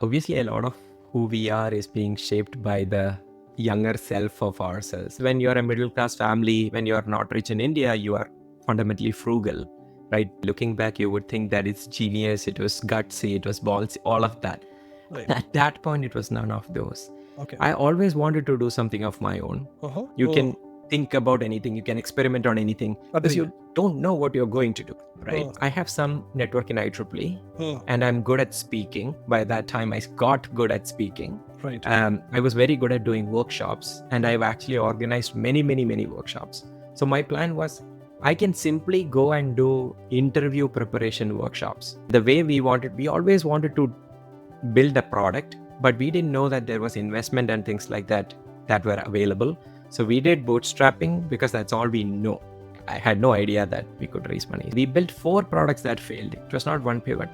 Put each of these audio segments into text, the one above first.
Obviously, a lot of who we are is being shaped by the younger self of ourselves. When you're a middle class family, when you're not rich in India, you are fundamentally frugal, right? Looking back, you would think that it's genius, it was gutsy, it was ballsy, all of that. Right. At that point, it was none of those. Okay. I always wanted to do something of my own. Uh-huh. You can think about anything, you can experiment on anything, because Agreed. you don't know what you're going to do, right? Uh. I have some network in IEEE, Uh. and I'm good at speaking. By that time, I got good at speaking. Right. I was very good at doing workshops, and I've actually organized many workshops. So my plan was I can simply go and do interview preparation workshops. The way we always wanted to build a product, but we didn't know that there was investment and things like that were available. So we did bootstrapping because that's all we know. I had no idea that we could raise money. We built 4 products that failed. It was not one pivot.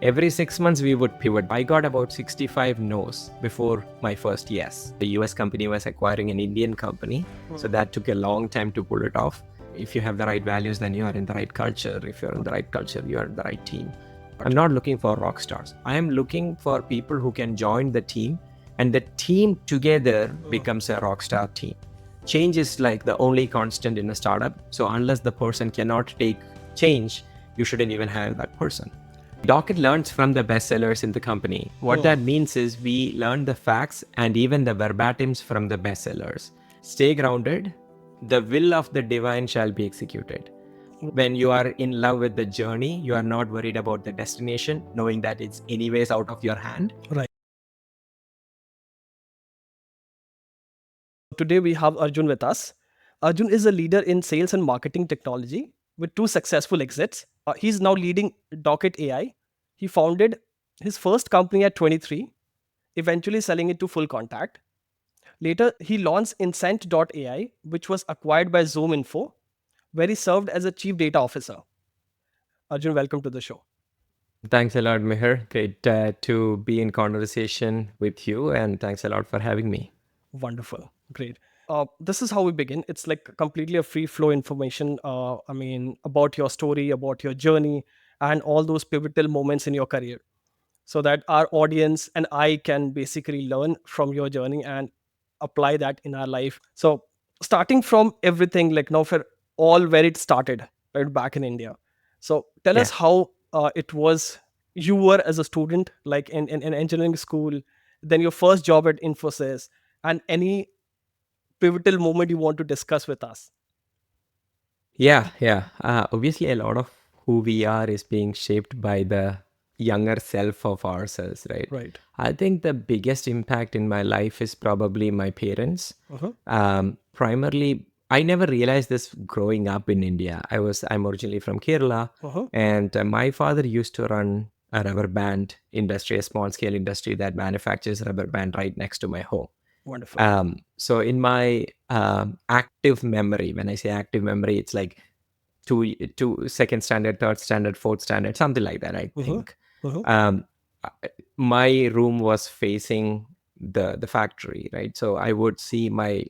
Every 6 months we would pivot. I got about 65 no's before my first yes. The US company was acquiring an Indian company, so that took a long time to pull it off. If you have the right values, then you are in the right culture. If you're in the right culture, you are in the right team. I'm not looking for rock stars. I am looking for people who can join the team, and the team together becomes a rock star team. Change is like the only constant in a startup. So unless the person cannot take change, you shouldn't even hire that person. Docket learns from the bestsellers in the company. What that means is we learn the facts and even the verbatims from the bestsellers. Stay grounded. The will of the divine shall be executed. When you are in love with the journey, you are not worried about the destination, knowing that it's anyways out of your hand. Right. Today we have Arjun with us. Arjun is a leader in sales and marketing technology with 2 successful exits. He's now leading Docket AI. He founded his first company at 23, eventually selling it to FullContact. Later, he launched Incent.ai, which was acquired by Zoom Info, where he served as a chief data officer. Arjun, welcome to the show. Thanks a lot, Meher. Great to be in conversation with you, and thanks a lot for having me. Wonderful. Great. This is how we begin. It's like completely a free flow information. About your story, about your journey, and all those pivotal moments in your career, so that our audience and I can basically learn from your journey and apply that in our life. So, starting from everything, like now for all where it started, right back in India. So, tell us Yeah. how it was you were as a student, like in engineering school, then your first job at Infosys, and any pivotal moment you want to discuss with us. Yeah. Obviously, a lot of who we are is being shaped by the younger self of ourselves, right? Right. I think the biggest impact in my life is probably my parents. Primarily, I never realized this growing up in India. I'm originally from Kerala, and my father used to run a rubber band industry, a small scale industry that manufactures rubber band right next to my home. Wonderful. So in my active memory, when I say active memory, it's like two second standard, third standard, fourth standard, something like that, I think. Um, my room was facing the factory, right? So I would see my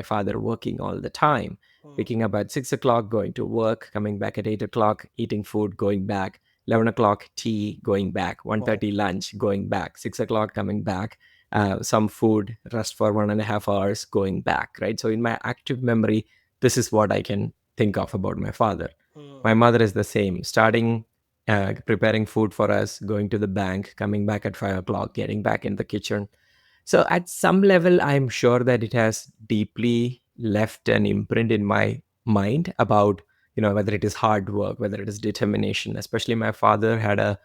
father working all the time, waking up at 6 o'clock, going to work, coming back at 8 o'clock, eating food, going back, 11 o'clock tea, going back, 1:30 lunch, going back, 6 o'clock coming back, some food, rest for 1.5 hours, going back, right? So in my active memory, this is what I can think of about my father. My mother is the same, starting preparing food for us, going to the bank, coming back at 5 o'clock, getting back in the kitchen. So at some level, I'm sure that it has deeply left an imprint in my mind about, whether it is hard work, whether it is determination. Especially my father had a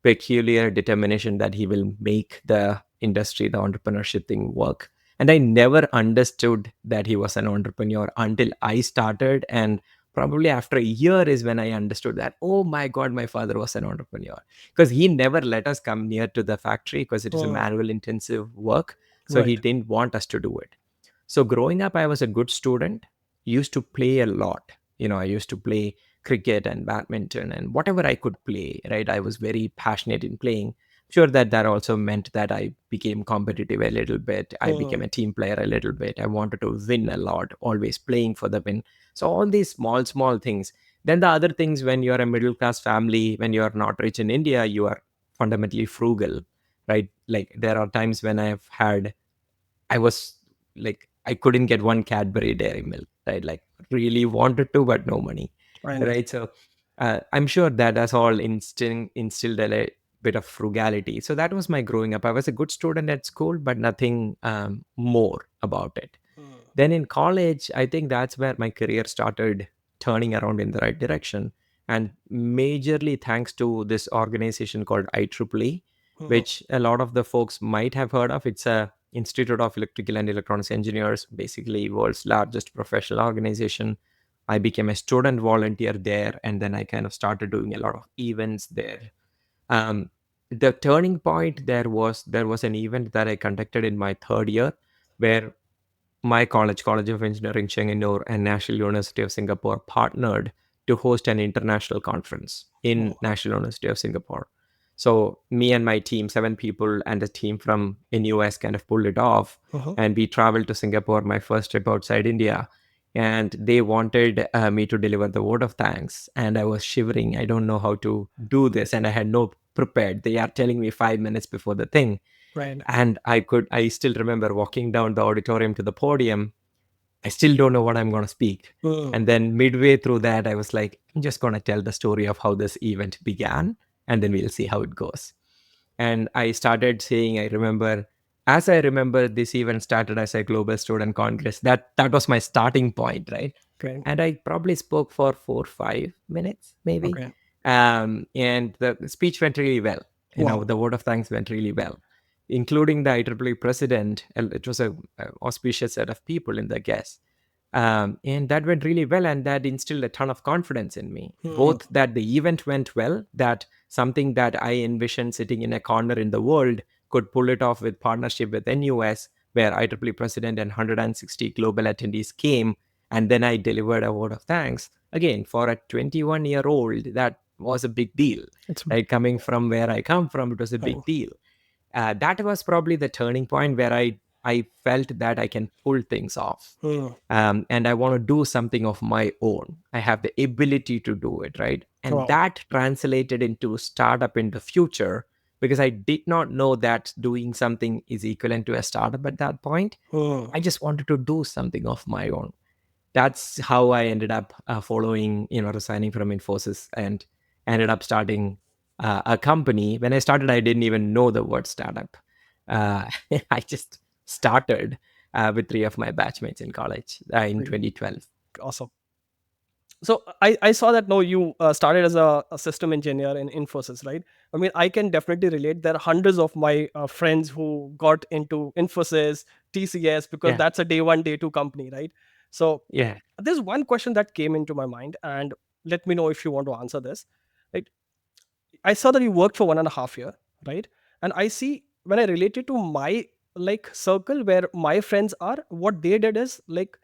peculiar determination that he will make the industry, the entrepreneurship thing work. And I never understood that he was an entrepreneur until I started. And probably after a year is when I understood that, oh my God, my father was an entrepreneur. Because he never let us come near to the factory because it is a manual intensive work. So he Right. didn't want us to do it. So growing up, I was a good student, used to play a lot. I used to play cricket and badminton and whatever I could play, right? I was very passionate in playing. Sure, that also meant that I became competitive a little bit. I became a team player a little bit. I wanted to win a lot, always playing for the win. So all these small things. Then the other things, when you're a middle class family, when you're not rich in India, you are fundamentally frugal, right? Like there are times when I was like, I couldn't get one Cadbury Dairy Milk, right? Like really wanted to, but no money, Right. right? So I'm sure that has all instilled a bit of frugality. So that was my growing up. I was a good student at school, but nothing more about it. Then in college, I think that's where my career started turning around in the right direction. And majorly thanks to this organization called IEEE, which a lot of the folks might have heard of. It's a Institute of Electrical and Electronics Engineers, basically world's largest professional organization. I became a student volunteer there, and then I kind of started doing a lot of events there. Um, the turning point there was an event that I conducted in my third year, where my College of Engineering, Chenganur, and National University of Singapore partnered to host an international conference in National University of Singapore. So me and my team, 7 people, and a team from in US kind of pulled it off, and we traveled to Singapore, my first trip outside India. And they wanted me to deliver the word of thanks, and I was shivering. I don't know how to do this, and I had no prepared. They are telling me 5 minutes before the thing, Right. and I still remember walking down the auditorium to the podium. I still don't know what I'm going to speak. And then midway through that, I was like, I'm just going to tell the story of how this event began, and then we'll see how it goes. And I started saying, I remember this event started as a global student congress. That was my starting point, right? Great. And I probably spoke for 4 or 5 minutes, maybe. Okay. And the speech went really well. Wow. The word of thanks went really well, including the IEEE president. It was a auspicious set of people in the guests. And that went really well, and that instilled a ton of confidence in me. Both that the event went well, that something that I envisioned sitting in a corner in the world could pull it off with partnership with NUS, where IEEE president and 160 global attendees came, and then I delivered a word of thanks. Again, for a 21-year-old, that was a big deal. It's Right, coming from where I come from, it was a big deal. That was probably the turning point where I felt that I can pull things off. And I want to do something of my own. I have the ability to do it, right? And wow. that translated into startup in the future, because I did not know that doing something is equivalent to a startup at that point. I just wanted to do something of my own. That's how I ended up resigning from Infosys and ended up starting a company. When I started, I didn't even know the word startup. Uh, I just started with 3 of my batchmates in college in 2012. Awesome. So I saw that no, you started as a system engineer in Infosys, right? I mean, I can definitely relate. There are hundreds of my friends who got into Infosys, TCS, because Yeah, that's a day one, day two company, right? So yeah, there's one question that came into my mind, and let me know if you want to answer this. Right? I saw that you worked for 1.5 year, right? And I see when I relate it to my like circle where my friends are, what they did is like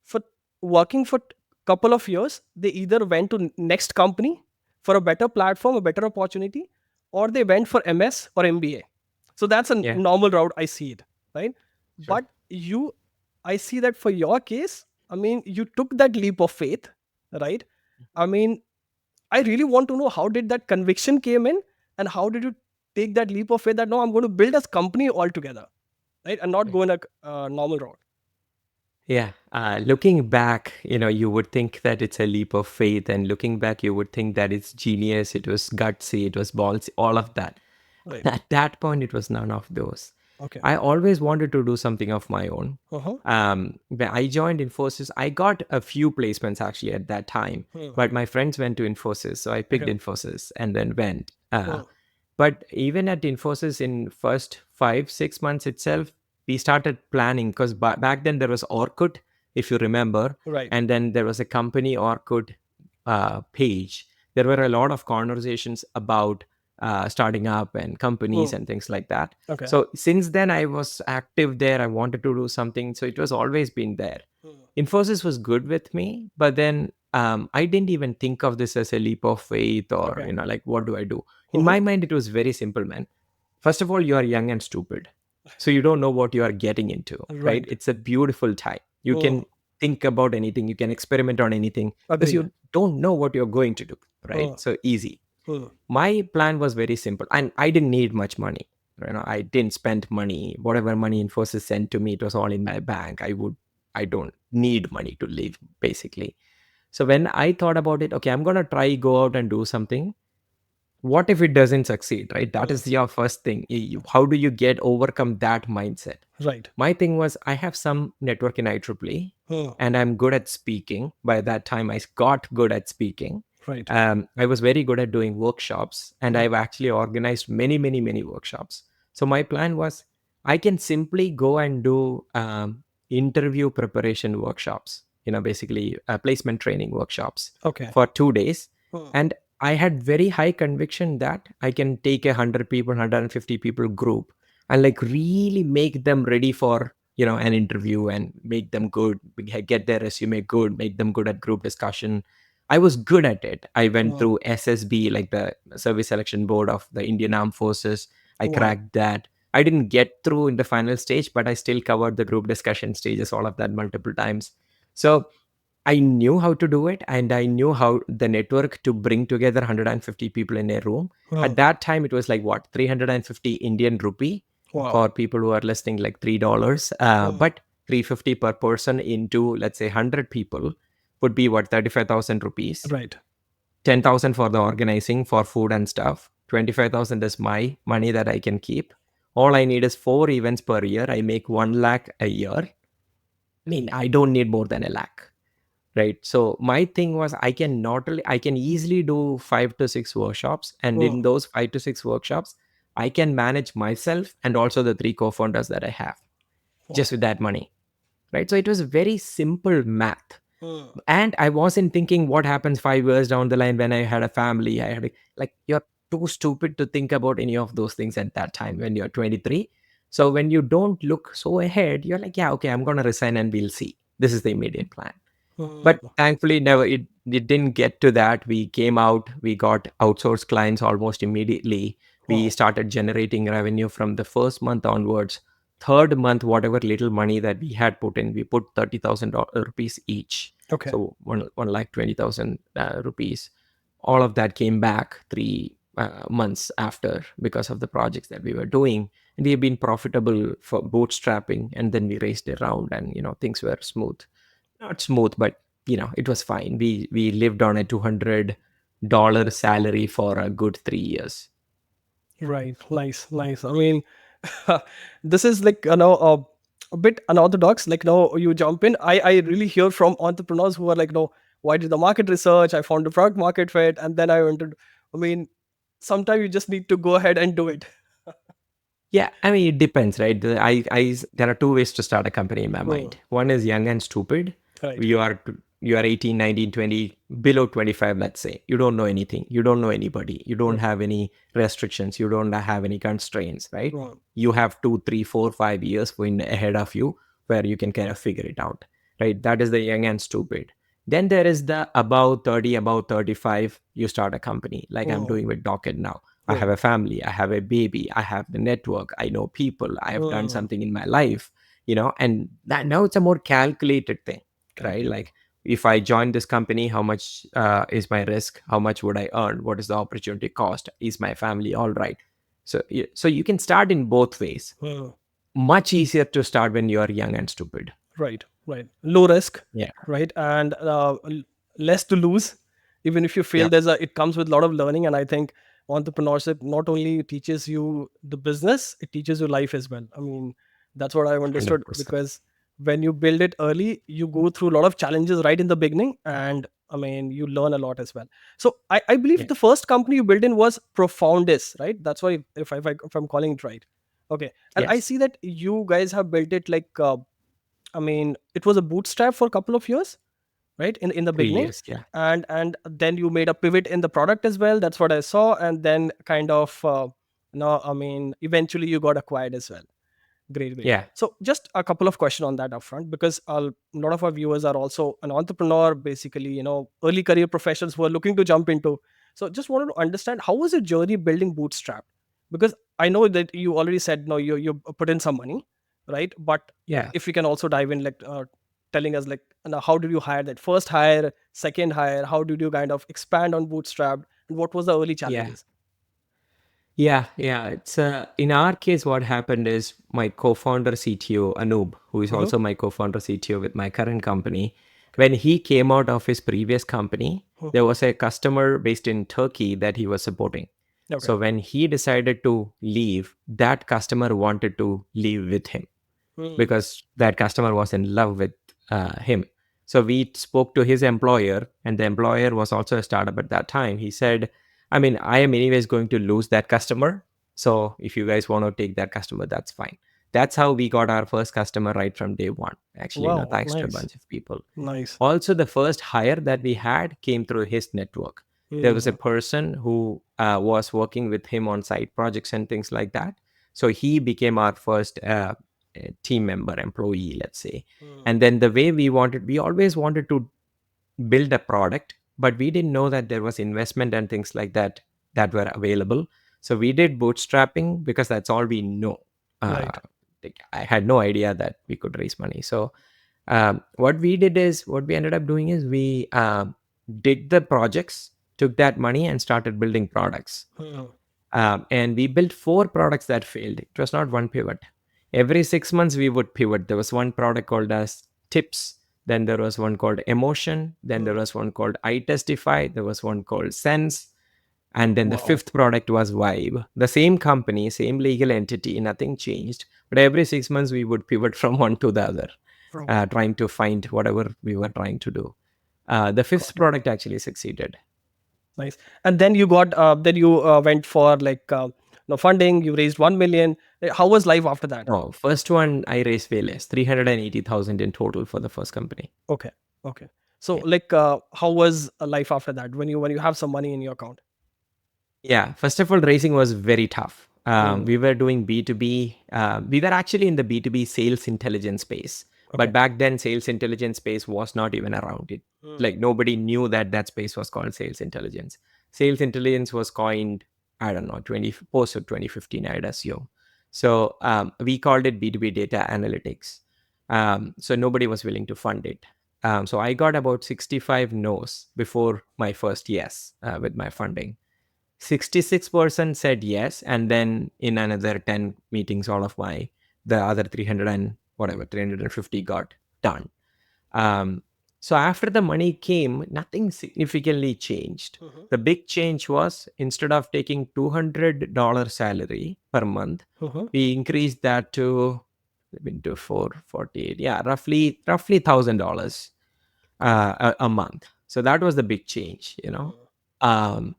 for working for couple of years, they either went to next company for a better platform, a better opportunity, or they went for MS or MBA. So that's a yeah, normal route I see it, right? sure. But you, I see that for your case, I mean, you took that leap of faith, right? I mean, I really want to know how did that conviction came in, and how did you take that leap of faith that no, I'm going to build a company altogether, right, and not Yeah. go in a normal route. Yeah. Looking back, you would think that it's a leap of faith, and looking back, you would think that it's genius, it was gutsy, it was ballsy, all of that. Right. At that point, it was none of those. Okay. I always wanted to do something of my own. Uh-huh. When I joined Infosys, I got a few placements actually at that time, but my friends went to Infosys, so I picked Okay. Infosys and then went. Uh, But even at Infosys, in first 5 6 months itself, we started planning, because back then there was Orkut, if you remember, right. and then there was a company Orkut page. There were a lot of conversations about starting up and companies and things like that. Okay. So since then, I was active there. I wanted to do something, so it was always been there. Infosys was good with me, but then I didn't even think of this as a leap of faith, or Okay. like, what do I do? In Uh-huh. my mind, it was very simple, man. First of all, you are young and stupid, so you don't know what you are getting into, right? Right. It's a beautiful time. You can think about anything, you can experiment on anything, because Agreed. you don't know what you're going to do, right? Uh, So easy. uh, My plan was very simple, and I didn't need much money. I didn't spend money. Whatever money Infosys sent to me, it was all in my bank. I don't need money to live, basically. So when I thought about it, okay, I'm gonna try go out and do something. What if it doesn't succeed, right? That is your first thing. How do you get overcome that mindset? Right. My thing was I have some network in IEEE and I'm good at speaking. By that time, I got good at speaking. Right. I was very good at doing workshops, and I've actually organized many, many, many workshops. So my plan was I can simply go and do interview preparation workshops, basically placement training workshops Okay. for 2 days. Hmm. And I had very high conviction that I can take 100 people, 150 people group and like really make them ready for an interview and make them good, get their resume good, make them good at group discussion. I was good at it. I went Hmm. through SSB, like the Service Selection Board of the Indian Armed Forces. I Wow. cracked that. I didn't get through in the final stage, but I still covered the group discussion stages, all of that multiple times. So I knew how to do it, and I knew how the network to bring together 150 people in a room. Hmm. At that time, it was like what, 350 Indian rupee Wow. for people who are listening, like $3. Hmm. But 350 per person into, let's say, 100 people would be what, 35,000 rupees. Right. 10,000 for the organizing, for food and stuff. 25,000 is my money that I can keep. All I need is 4 events per year. I make 1 lakh a year. I mean, I don't need more than a lakh, right? So my thing was I can easily do 5 to 6 workshops, and Hmm. in those 5 to 6 workshops I can manage myself and also the 3 co-founders that I have just Wow. with that money, right? So it was very simple math. Hmm. And I wasn't thinking what happens 5 years down the line when I had a family. Like, you're too stupid to think about any of those things at that time when you're 23. So when you don't look so ahead, you're like, yeah, okay, I'm going to resign and we'll see. This is the immediate plan. Hmm. But thankfully, never it didn't get to that. We came out, we got outsourced clients almost immediately. We Wow. started generating revenue from the first month onwards. Third month, whatever little money that we had put in, we put 30,000 rupees each. Okay. So 1,20,000 rupees. All of that came back 3 months after because of the projects that we were doing. And we have been profitable for bootstrapping, and then we raised a round, and things were smooth. Not smooth, but it was fine. We lived on a $200 salary for a good 3 years. Right. Nice. Nice. I mean, this is like a bit unorthodox. Like no, you jump in. I really hear from entrepreneurs who are like, no, why did the market research? I found the product market fit, and then I went to. I mean, sometimes you just need to go ahead and do it. Yeah, I mean, it depends, right? There are two ways to start a company in my Hmm. mind. One is young and stupid. Right. You are 18, 19, 20, below 25, let's say. You don't know anything. You don't know anybody. You don't Hmm. have any restrictions. You don't have any constraints, right? Hmm. You have 2, 3, 4, 5 years going ahead of you where you can kind of figure it out, right? That is the young and stupid. Then there is the above 30, above 35, you start a company like I'm Hmm. doing with Docket now. I Hmm. have a family, I have a baby, I have the network, I know people, I have done Hmm. something in my life, and that now it's a more calculated thing, right? Correct. Like, if I join this company, how much is my risk? How much would I earn? What is the opportunity cost? Is my family all right? So you can start in both ways. Hmm. Much easier to start when you are young and stupid. Right. Right. Low risk. Yeah. Right. And less to lose. Even if you fail, Yep. it comes with a lot of learning. And I think entrepreneurship not only teaches you the business, it teaches you life as well. I mean, that's what I've understood, 100%. because when you build it early, you go through a lot of challenges right in the beginning. And I mean, you learn a lot as well. So I believe Yeah. the first company you built in was Profoundis, right? That's why, if I'm calling it right. Okay. And I Yes. see that you guys have built it like, I mean, it was a bootstrap for a couple of years, right? In the three beginning, years. Yeah. and then you made a pivot in the product as well. That's what I saw, and then kind of, no, I mean, eventually you got acquired as well. Great, great. Yeah. So just a couple of questions on that upfront, because a lot of our viewers are also an entrepreneur, basically, early career professionals who are looking to jump into. So just wanted to understand, how was your journey building Bootstrap? Because I know that you already said no, you put in some money, right? But Yeah. if you can also dive in, like, telling us, like, how did you hire that first hire, second hire? How did you kind of expand on Bootstrap, and what was the early Yeah. challenges? Yeah. It's in our case, what happened is my co-founder CTO Anub, who is Uh-huh. also my co-founder CTO with my current company, Okay. when he came out of his previous company, there Uh-huh. was a customer based in Turkey that he was supporting. Okay. So when he decided to leave, that customer wanted to leave with him, Hmm. because that customer was in love with him. So we spoke to his employer, and the employer was also a startup at that time. He said, I mean, I am anyways going to lose that customer. So if you guys want to take that customer, that's fine. That's how we got our first customer right from day one, actually, Wow. thanks to a Nice. bunch of people. Nice. Also, the first hire that we had came through his network. There was a Hmm. person who was working with him on side projects and things like that. So he became our first team member, employee, let's say. Hmm. And then the way we always wanted to build a product, but we didn't know that there was investment and things like that that were available. So we did bootstrapping because that's all we know. Uh, Right. I had no idea that we could raise money. So what we ended up doing is we did the projects, took that money, and started building products. Hmm. And we built 4 products that failed. It was not one pivot. Every 6 months we would pivot. There was one product called as Tips. Then there was one called Emotion. Then there Hmm. was one called I Testify. There was one called Sense. And then the Wow. fifth product was Vibe. The same company, same legal entity, nothing changed. But every 6 months we would pivot from one to the other, Bro. trying to find whatever we were trying to do. The fifth Got it. product actually succeeded. Nice. And then you got then you went for like funding. You raised 1 million. How was life after that? Oh, first one I raised way less, 380,000 in total for the first company. Okay. Okay. So Yeah. like how was life after that when you have some money in your account? Yeah. First of all, racing was very tough. Hmm. We were doing B2B. We were actually in the B2B sales intelligence space. But Okay. back then, sales intelligence space was not even around it. Hmm. Like nobody knew that that space was called sales intelligence. Sales intelligence was coined, I don't know, post of 2015, I'd assume. So we called it B2B data analytics. So nobody was willing to fund it. So I got about 65 no's before my first yes with my funding. 66% said yes, and then in another 10 meetings, all of my the other 300 and whatever 350 got done. um, so after the money came, nothing significantly changed. Mhm. The big change was, instead of taking $200 salary per month, Mhm. we increased that to into 448, yeah, roughly $1,000 Got it. a month. So that was the big change, Mhm. um,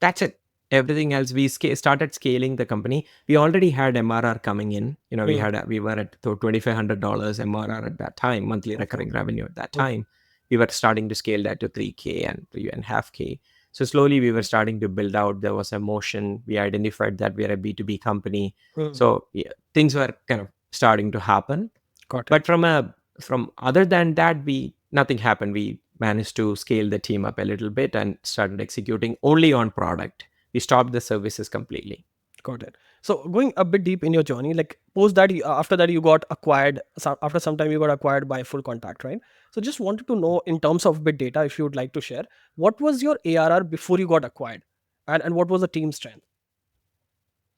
that's it. Everything else, we started scaling the company. We already had MRR coming in. Hmm. We were at $2,500 MRR at that time, monthly Okay. recurring revenue at that Okay. time. We were starting to scale that to 3K and 3.5K. So slowly we were starting to build out. There was a motion. We identified that we are a B2B company. Hmm. So yeah, things were kind of starting to happen. Got it. But from other than that, we nothing happened. We managed to scale the team up a little bit and started executing only on product. We stopped the services completely. Got it. So going a bit deep in your journey, like post that, after that you got acquired. After some time, you got acquired by Full Contact, right? So just wanted to know in terms of bit data, if you would like to share, what was your ARR before you got acquired, and what was the team strength?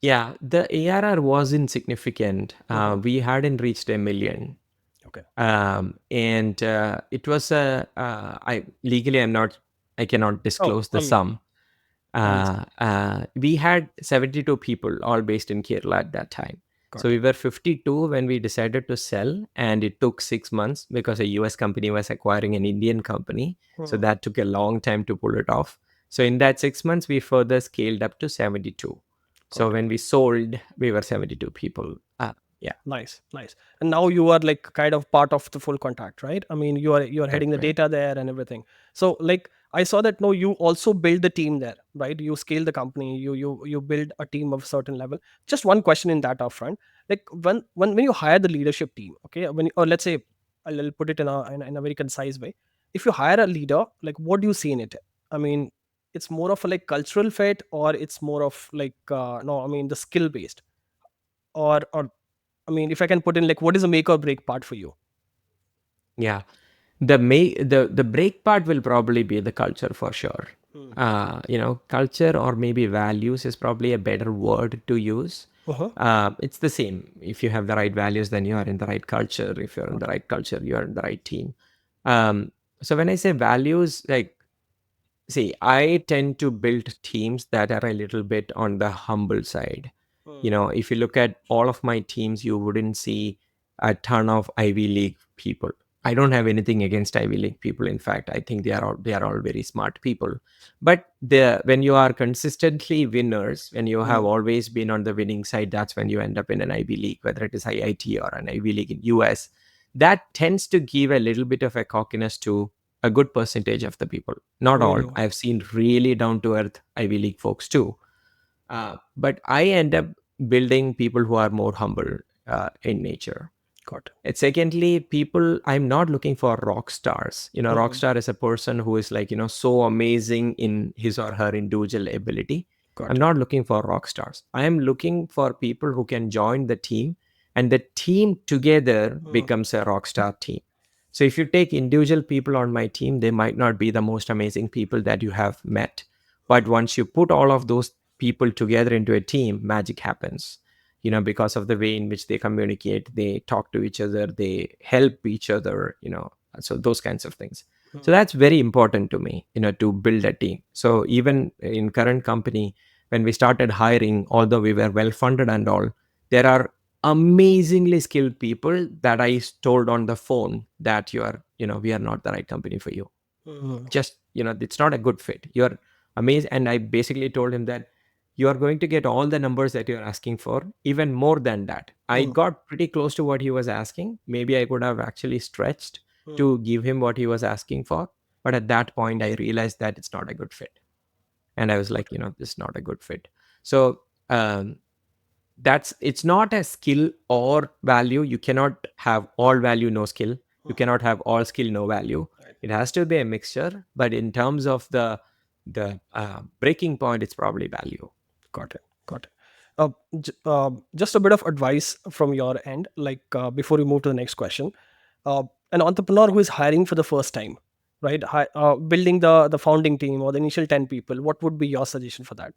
Yeah, the ARR was insignificant. Hmm. We hadn't reached 1 million. Okay. And it was I legally I cannot Oh, disclose the I mean, sum. understand. We had 72 people, all based in Kerala at that time. So Got we it. were 52 when we decided to sell, and it took 6 months because a US company was acquiring an Indian company. So Hmm. that took a long time to pull it off. So in that 6 months, we further scaled up to 72. So Got it. when we sold, we were 72 people. Yeah, Nice, nice. And now you are like kind of part of the Full Contact, right? I mean, you are heading that's the right. data there and everything. So like I saw that no, you also build the team there, right? You scale the company, you build a team of certain level. Just one question in that upfront, like when you hire the leadership team, okay, or let's say I'll put it in a very concise way. If you hire a leader, like what do you see in it? I mean, it's more of a like cultural fit, or it's more of like no, I mean the skill based, or I mean, if I can put in like, what is a make or break part for you? Yeah. The break part will probably be the culture for sure. Culture or maybe values is probably a better word to use. Uh-huh. It's the same. If you have the right values, then you are in the right culture. If you're in Got the it. right culture, you are in the right team. So when I say values, like, see, I tend to build teams that are a little bit on the humble side. If you look at all of my teams, you wouldn't see a ton of Ivy League people. I don't have anything against Ivy League people. In fact, I think they are all very smart people. But when you are consistently winners, when you have always been on the winning side, that's when you end up in an Ivy League, whether it is IIT or an Ivy League in US. That tends to give a little bit of a cockiness to a good percentage of the people. Not all. Mm. I've seen really down to earth Ivy League folks too. But I end up building people who are more humble in nature. Got it. And secondly, people, I'm not looking for rock stars. Rock Mm. star is a person who is like, so amazing in his or her individual ability. I'm Got it. not looking for rock stars. I am looking for people who can join the team, and the team together Mm. becomes a rock star team. So if you take individual people on my team, they might not be the most amazing people that you have met. But once you put all of those people together into a team, magic happens. Because of the way in which they communicate, they talk to each other, they help each other, so those kinds of things. So Mm. that's very important to me, to build a team. So even in current company, when we started hiring, although we were well funded and all, there are amazingly skilled people that I told on the phone that we are not the right company for you. Mm. Just, it's not a good fit. You're amazed. And I basically told him that you are going to get all the numbers that you're asking for, even more than that. I Mm. got pretty close to what he was asking. Maybe I could have actually stretched Mm. to give him what he was asking for. But at that point, I realized that it's not a good fit. And I was like, this is not a good fit. So, it's not a skill or value. You cannot have all value, no skill. You Mm. cannot have all skill, no value. Right. It has to be a mixture. But in terms of the breaking point, it's probably value. Got it. Got it. Just a bit of advice from your end, like before we move to the next question. An entrepreneur who is hiring for the first time, right? Building the founding team or the initial 10 people, what would be your suggestion for that?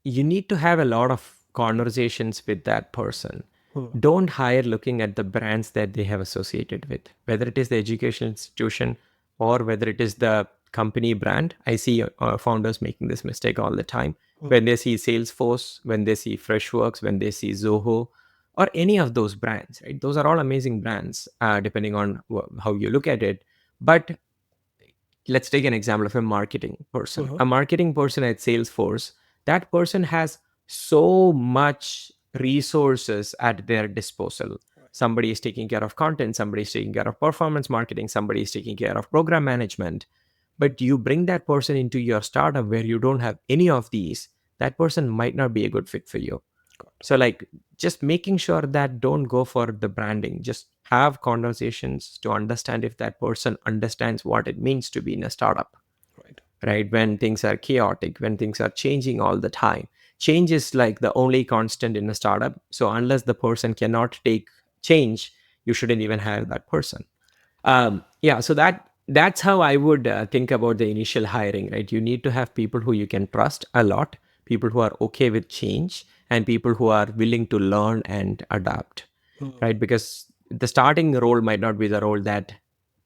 You need to have a lot of conversations with that person. Hmm. Don't hire looking at the brands that they have associated with, whether it is the education institution or whether it is the company brand. I see founders making this mistake all the time. Hmm. When they see Salesforce, when they see Freshworks, when they see Zoho, or any of those brands, right? Those are all amazing brands, depending on how you look at it. But let's take an example of a marketing person. Uh-huh. A marketing person at Salesforce, that person has so much resources at their disposal. Right. Somebody is taking care of content, somebody is taking care of performance marketing, somebody is taking care of program management. But you bring that person into your startup where you don't have any of these, that person might not be a good fit for you. Got So, like, just making sure that don't go for the branding, just have conversations to understand if that person understands what it means to be in a startup, it. Right. right? When things are chaotic, when things are changing all the time, change is like the only constant in a startup. So unless the person cannot take change, you shouldn't even hire that person. Yeah, so that's how I would think about the initial hiring, right? You need to have people who you can trust a lot, people who are okay with change, and people who are willing to learn and adapt, Hmm. right? Because the starting role might not be the role that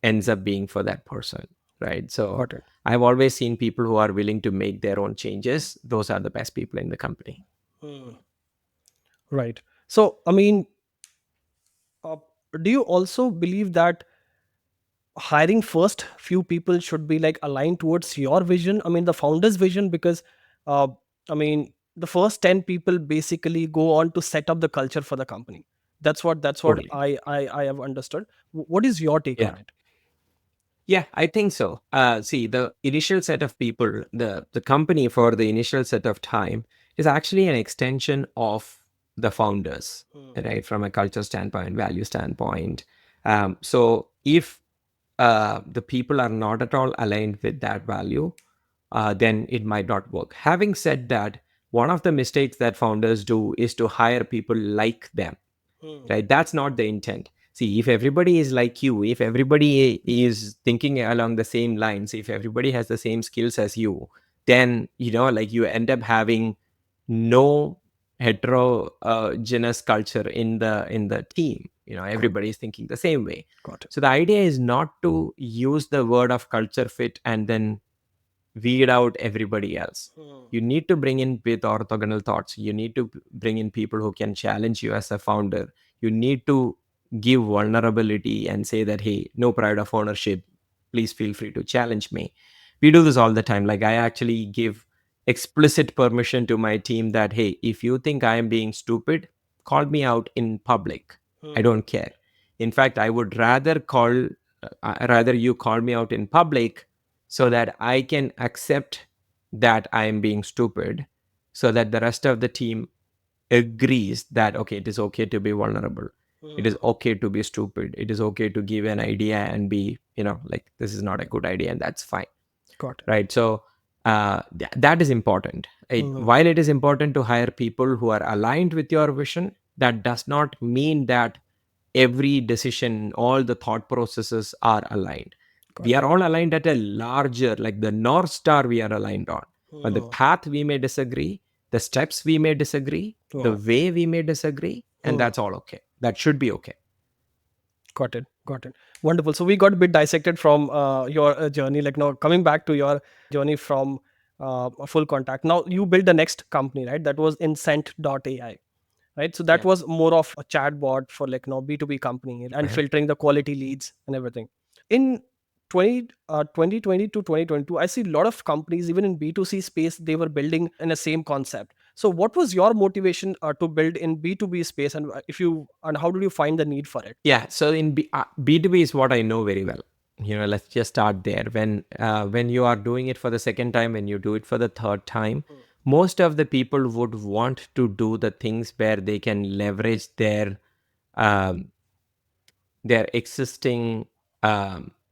ends up being for that person, right? So Got it. I've always seen people who are willing to make their own changes. Those are the best people in the company. Hmm. Right. So, I mean, uh, do you also believe that hiring first few people should be like aligned towards your vision, I mean the founder's vision? Because uh, I mean the first 10 people basically go on to set up the culture for the company. That's what Totally. I have understood. What is your take Yeah. on it? Yeah, I think so. See, the initial set of people, the company for the initial set of time is actually an extension of the founders, Hmm. right? From a culture standpoint, value standpoint. So if the people are not at all aligned with that value, then it might not work. Having said that, one of the mistakes that founders do is to hire people like them, Hmm. right? That's not the intent. See, if everybody is like you, if everybody is thinking along the same lines, if everybody has the same skills as you, then like you end up having no heterogeneous culture in the team. Everybody is thinking the same way. Got it. So the idea is not to use the word of culture fit and then weed out everybody else. You need to bring in with orthogonal thoughts. You need to bring in people who can challenge you as a founder. You need to give vulnerability and say that, hey, no pride of ownership, please feel free to challenge me. We do this all the time. Like, I actually give explicit permission to my team that, hey, if you think I am being stupid, call me out in public. I don't care. In fact, I would rather you call me out in public so that I can accept that I am being stupid, so that the rest of the team agrees that, okay, it is okay to be vulnerable. It is okay to be stupid. It is okay to give an idea and be, like, this is not a good idea, and that's fine. Got it. Right. So that is important. While it is important to hire people who are aligned with your vision, that does not mean that every decision, all the thought processes are aligned. We are all aligned at a larger, like the North Star we are aligned on. On the path we may disagree, the steps we may disagree, the way we may disagree, and that's all okay. That should be okay. Got it. Got it. Wonderful. So we got a bit dissected from your journey. Like now, coming back to your journey from FullContact. Now you built the next company, right? That was Incent.ai, right? So that Yeah. was more of a chat bot for like B2B company and filtering the quality leads and everything. In 2020 to 2022, I see a lot of companies, even in B2C space, they were building in the same concept. So what was your motivation to build in B2B space, and how did you find the need for it? Yeah. So in B2B is what I know very well. Let's just start there. When you are doing it for the second time, when you do it for the third time, most of the people would want to do the things where they can leverage um, their existing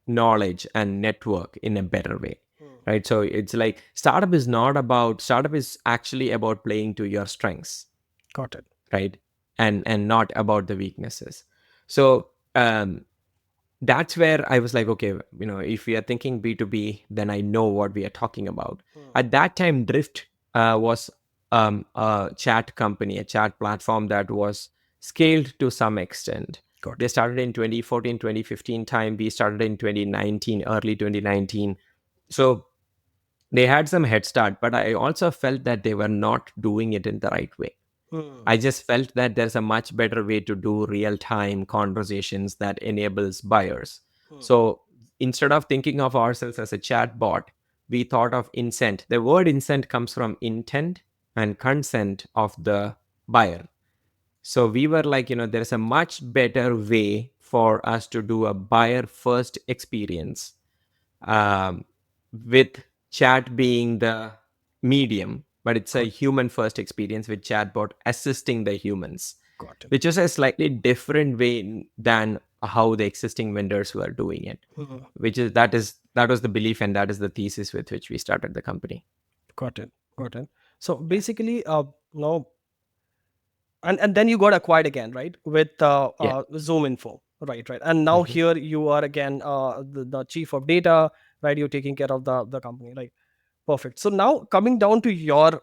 knowledge and network in a better way. Right. So it's like startup is actually about playing to your strengths. Got it. Right. And not about the weaknesses. So that's where I was like, okay, if we are thinking B2B, then I know what we are talking about. At that time, Drift was a chat company, a chat platform that was scaled to some extent. They started in 2014, 2015 time. We started in 2019, early 2019. So they had some head start, but I also felt that they were not doing it in the right way. I just felt that there's a much better way to do real-time conversations that enables buyers. So instead of thinking of ourselves as a chat bot, we thought of Incent. The word Incent comes from intent and consent of the buyer. So we were like, there's a much better way for us to do a buyer first experience, um, with chat being the medium, but it's a human first experience with chatbot assisting the humans, Got it. which is a slightly different way than how the existing vendors were doing it. That was the belief, and that is the thesis with which we started the company. Got it. Got it. So Yeah. basically, no, and then you got acquired again, right? With Yeah. Zoom Info, right? And now Mhm. here you are again, the chief of data, right? You're taking care of the company, right? Perfect. So now coming down to your,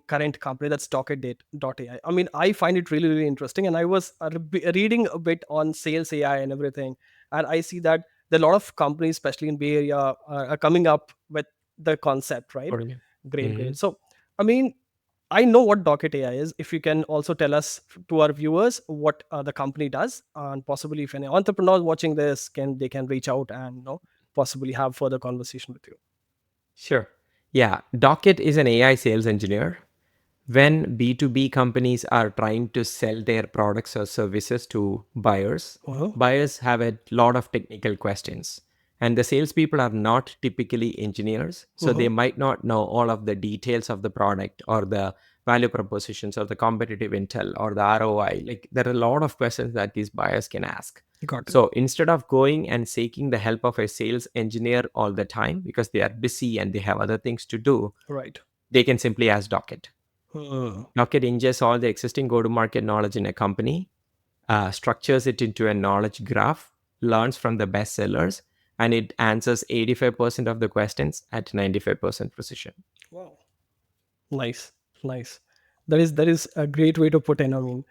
current company, that's Docket.ai. I find it really, really interesting. And I was reading a bit on sales AI and everything. And I see that there are a lot of companies, especially in Bay Area, are coming up with the concept, right? Totally. Great, great. Mhm. So, I mean, I know what Docket AI is. If you can also tell us to our viewers what the company does, and possibly if any entrepreneurs watching this they can reach out and possibly have further conversation with you. Sure. Yeah. Docket is an AI sales engineer. When B2B companies are trying to sell their products or services to buyers, Uh-huh. buyers have a lot of technical questions. And the salespeople are not typically engineers. So they Uh-huh. might not know all of the details of the product or the value propositions or the competitive intel or the ROI. Like, there are a lot of questions that these buyers can ask. Got it. So instead of going and seeking the help of a sales engineer all the time because they are busy and they have other things to do, Right. they can simply ask Docket. Uh, Docket ingests all the existing go-to-market knowledge in a company, structures it into a knowledge graph, learns from the best sellers, and it answers 85% of the questions at 95% precision. Wow. Nice, nice. That is a great way to put in. I mean,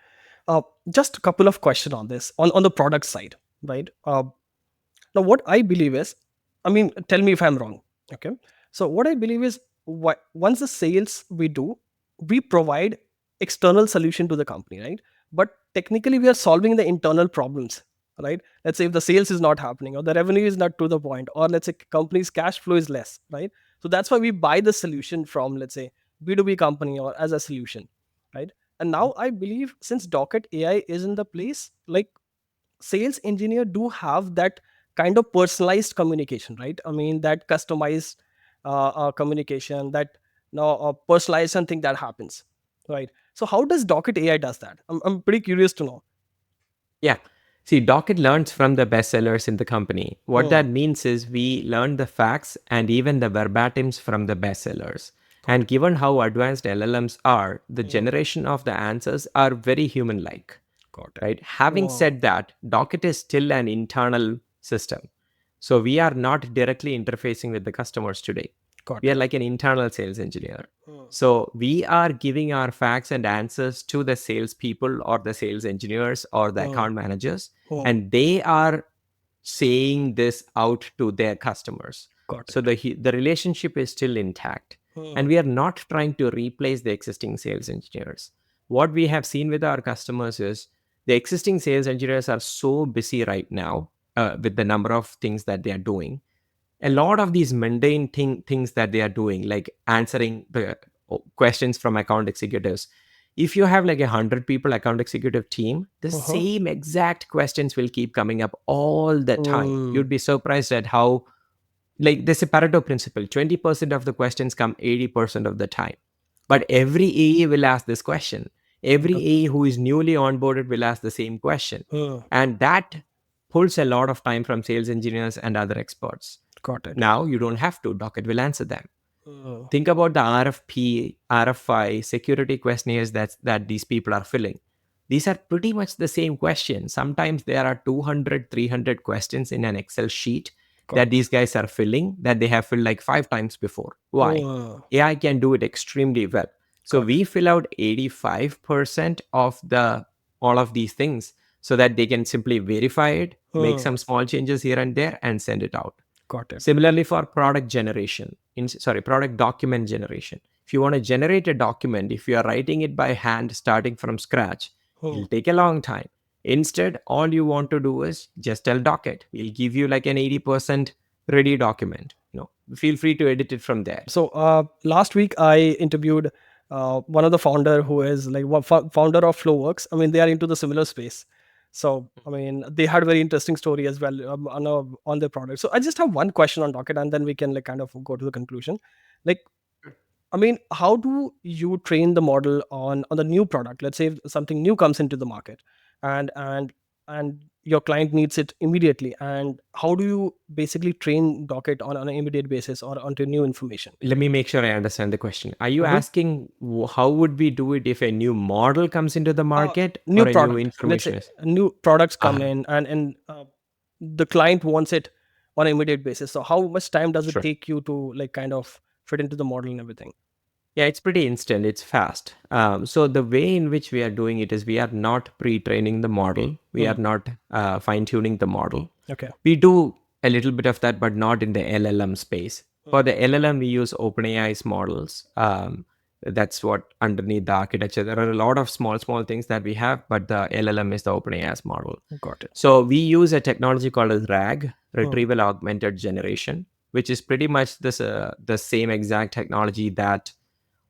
just a couple of questions on this on the product side, right? Now, what I believe is, I mean, tell me if I'm wrong. Okay. So, what I believe is, once the sales we do, we provide external solution to the company, right? But technically, we are solving the internal problems, right? Let's say if the sales is not happening, or the revenue is not to the point, or let's say company's cash flow is less, right? So that's why we buy the solution from, let's say, B2B company or as a solution, right? And now I believe since Docket AI is in the place, like sales engineer do have that kind of personalized communication, right? I mean, that customized communication, that now personalized something that happens, right? So how does Docket AI does that? I'm pretty curious to know. Yeah. See, Docket learns from the bestsellers in the company. What Hmm. that means is we learn the facts and even the verbatims from the bestsellers. Got And it. given how advanced LLMs are, the Hmm. generation of the answers are very human like, Got it. right? Having Hmm. said that, Docket is still an internal system. So we are not directly interfacing with the customers today. Got We are it. like an internal sales engineer. Hmm. So we are giving our facts and answers to the salespeople or the sales engineers or the Hmm. account managers, Hmm. and they are saying this out to their customers. Got So it. the relationship is still intact, Hmm. and we are not trying to replace the existing sales engineers. What we have seen with our customers is the existing sales engineers are so busy right now with the number of things that they are doing. A lot of these mundane things that they are doing, like answering the questions from account executives. If you have like 100 people account executive team, the Uh-huh. same exact questions will keep coming up all the time. Hmm. You'd be surprised at how, like, there's a Pareto principle: 20% of the questions come 80% of the time. But Got it. every AE will ask this question. Every Got AE who is newly onboarded will ask the same question. it. And that pulls a lot of time from sales engineers and other experts. Got it. Now you don't have to. Docket will answer them. Hmm. Think about the RFP, RFI, security questionnaires that these people are filling. These are pretty much the same questions. Sometimes there are 200, 300 questions in an Excel sheet Got that it. these guys are filling that they have filled like 5 times before. Why? Hmm. AI can do it extremely well. So Got we fill out 85% of the all of these things so that they can simply verify it, it. make some small changes here and there, and send it out. Got it. Similarly, for product generation, product document generation. If you want to generate a document, if you are writing it by hand, starting from scratch, Hmm. it'll take a long time. Instead, all you want to do is just tell Docket. We'll give you like an 80% ready document. Feel free to edit it from there. So last week I interviewed one of the founder who is like founder of Flowworks. I mean, they are into the similar space. So I mean, they had a very interesting story as well on their product. So I just have one question on Docket, and then we can like kind of go to the conclusion. Like, I mean, how do you train the model on the new product? Let's say if something new comes into the market, and your client needs it immediately. And how do you basically train Docket on an immediate basis or onto new information? Let me make sure I understand the question. Are you Mhm. asking how would we do it if a new model comes into the market New or a new product. Let's information say is? new products come Uh, in, and the client wants it on an immediate basis. So how much time does it sure. take you to like kind of fit into the model and everything? Yeah, it's pretty instant. It's fast. So the way in which we are doing it is we are not pre-training the model. We Hmm. are not fine-tuning the model. Okay. We do a little bit of that, but not in the LLM space. For the Hmm. LLM, we use OpenAI's models. That's what underneath the architecture. There are a lot of small things that we have, but the LLM is the OpenAI's model. Got it. So we use a technology called as RAG, Hmm. Retrieval Augmented Generation, which is pretty much the same exact technology that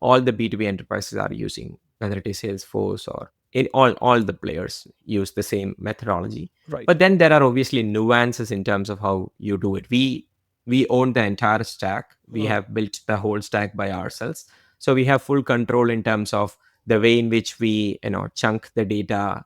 all the B2B enterprises are using, whether it is Salesforce or all the players use the same methodology. Right. But then there are obviously nuances in terms of how you do it. We own the entire stack. We Hmm. have built the whole stack by ourselves. So we have full control in terms of the way in which we chunk the data,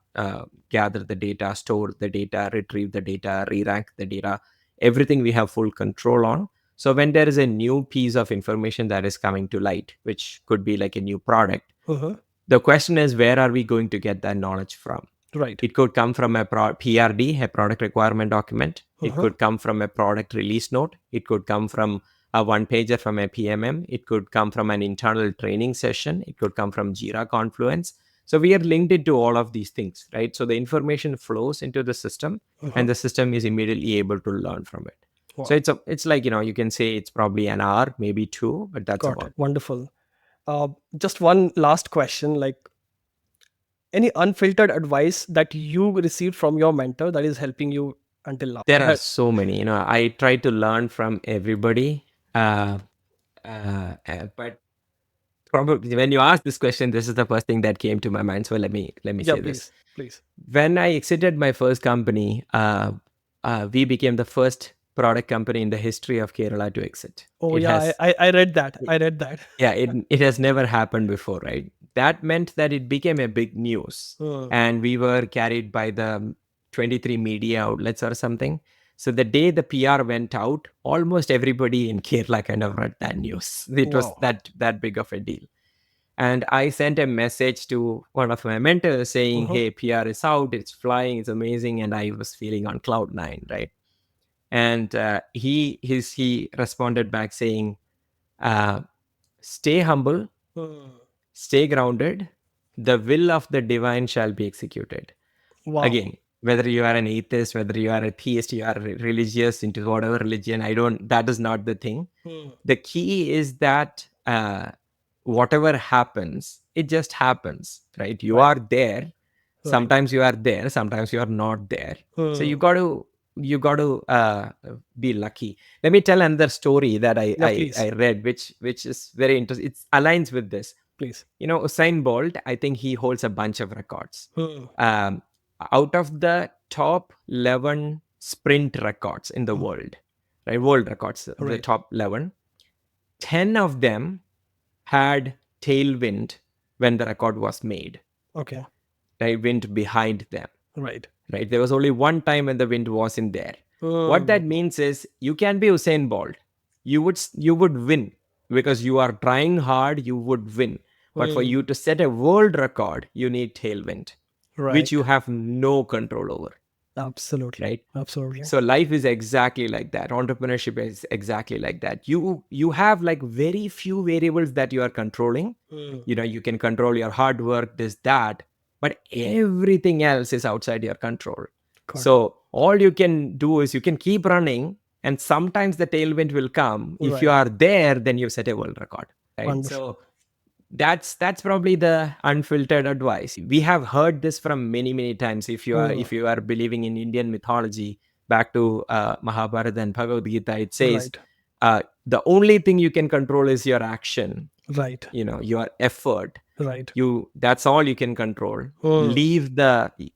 gather the data, store the data, retrieve the data, re-rank the data. Everything we have full control on. So when there is a new piece of information that is coming to light, which could be like a new product, Uh-huh. the question is, where are we going to get that knowledge from? Right. It could come from a PRD, a product requirement document. It could come from a product release note. It could come from a one pager from a PMM. It could come from an internal training session. It could come from Jira Confluence. So we are linked into all of these things, right? So the information flows into the system, and the system is immediately able to learn from it. Wow. So it's like, you can say it's probably an hour, maybe two, but that's Got about it. Wonderful. Just one last question, like any unfiltered advice that you received from your mentor that is helping you until now? There are so many. I try to learn from everybody. But probably when you ask this question, this is the first thing that came to my mind. So let me Yeah, say this. please, please. When I exited my first company, we became the first product company in the history of Kerala to exit. Oh It yeah, has, I read that. I read that. yeah, it has never happened before, right? That meant that it became a big news, and we were carried by the 23 media outlets or something. So the day the PR went out, almost everybody in Kerala kind of read that news. It was Wow. that big of a deal. And I sent a message to one of my mentors saying, "Hey, PR is out, it's flying, it's amazing," and I was feeling on cloud nine, right? And he responded back saying, uh, "Stay humble, stay grounded. The will of the divine shall be executed." Wow. Again, whether you are an atheist, whether you are a theist, you are religious into whatever religion, that is not the thing. The key is that whatever happens, it just happens, right? You Right. are there. Right. Sometimes you are there, sometimes you are not there. So you got to be lucky. Let me tell another story that I Yeah, I, please, I read, which is very interesting. It aligns with this. please. Usain Bolt, I think he holds a bunch of records. Um, Out of the top 11 sprint records in the world, right? World records of the Right. top 11, 10 of them had tailwind when the record was made, Okay. right? Wind behind them, Right. right? There was only one time when the wind wasn't there. What that means is you can be Usain Bolt. You would win because you are trying hard, you would win. But for you to set a world record, you need tailwind, which Right. you have no control over, Absolutely. right? Absolutely. So life is exactly like that. Entrepreneurship is exactly like that. You have like very few variables that you are controlling. You can control your hard work, this, that, but everything else is outside your control. Got it. So all you can do is you can keep running, and sometimes the tailwind will come. If you Right. are there, then you set a world record, right? Wonderful. So that's probably the unfiltered advice. We have heard this from many times. If you are believing in Indian mythology, back to Mahabharata and Bhagavad Gita, it says Right. the only thing you can control is your action, Right. your effort. Right. That's all you can control.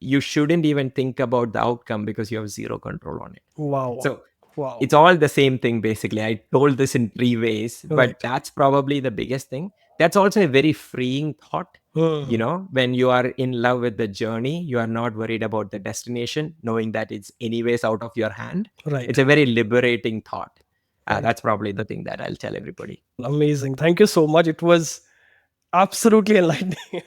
You shouldn't even think about the outcome because you have zero control on it. Wow. So Wow. it's all the same thing basically. I told this in three ways, but Right. that's probably the biggest thing. That's also a very freeing thought. When you are in love with the journey, you are not worried about the destination, knowing that it's anyways out of your hand. Right. It's a very liberating thought. Right. That's probably the thing that I'll tell everybody. Amazing. Thank you so much. It was absolutely enlightening.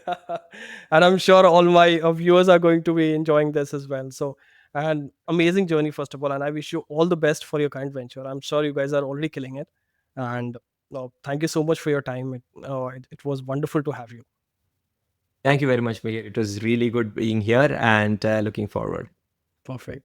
And I'm sure all my viewers are going to be enjoying this as well. So, an amazing journey, first of all. And I wish you all the best for your current venture. I'm sure you guys are already killing it. And thank you so much for your time. It was wonderful to have you. Thank you very much, Mihir. It was really good being here, and looking forward. Perfect.